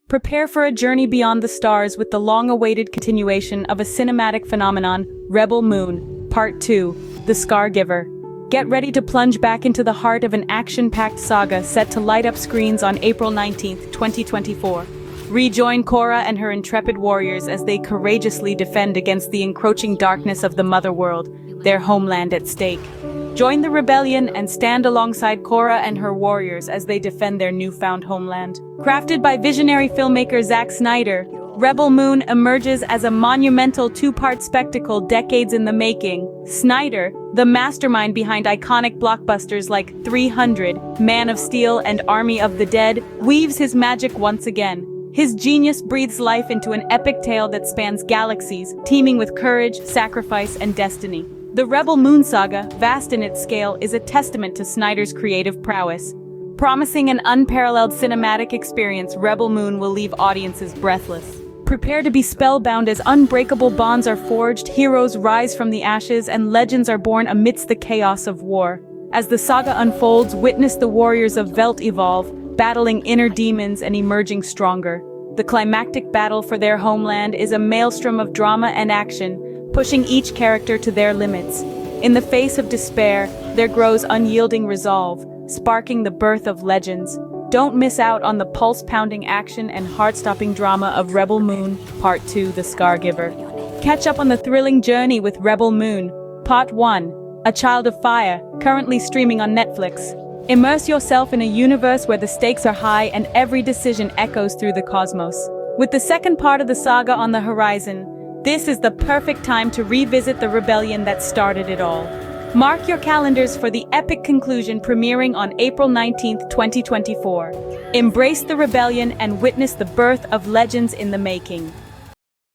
Prepare for a journey beyond the stars with the long-awaited continuation of a cinematic phenomenon, Rebel Moon, Part 2, The SCARGIVER. Get ready to plunge back into the heart of an action-packed saga set to light up screens on April 19, 2024. Rejoin Korra and her intrepid warriors as they courageously defend against the encroaching darkness of the Mother World, their homeland at stake. Join the rebellion and stand alongside Korra and her warriors as they defend their newfound homeland. Crafted by visionary filmmaker Zack Snyder, Rebel Moon emerges as a monumental two-part spectacle decades in the making. Snyder, the mastermind behind iconic blockbusters like 300, Man of Steel, and Army of the Dead, weaves his magic once again. His genius breathes life into an epic tale that spans galaxies, teeming with courage, sacrifice, and destiny. The Rebel Moon saga, vast in its scale, is a testament to Snyder's creative prowess. Promising an unparalleled cinematic experience, Rebel Moon will leave audiences breathless. Prepare to be spellbound as unbreakable bonds are forged, heroes rise from the ashes, and legends are born amidst the chaos of war. As the saga unfolds, witness the warriors of Velt evolve, battling inner demons and emerging stronger. The climactic battle for their homeland is a maelstrom of drama and action, pushing each character to their limits. In the face of despair, there grows unyielding resolve, sparking the birth of legends. Don't miss out on the pulse-pounding action and heart-stopping drama of Rebel Moon, Part 2, The SCARGIVER. Catch up on the thrilling journey with Rebel Moon, Part 1, A Child of Fire, currently streaming on Netflix. Immerse yourself in a universe where the stakes are high and every decision echoes through the cosmos. With the second part of the saga on the horizon, this is the perfect time to revisit the rebellion that started it all. Mark your calendars for the epic conclusion premiering on April 19, 2024. Embrace the rebellion and witness the birth of legends in the making.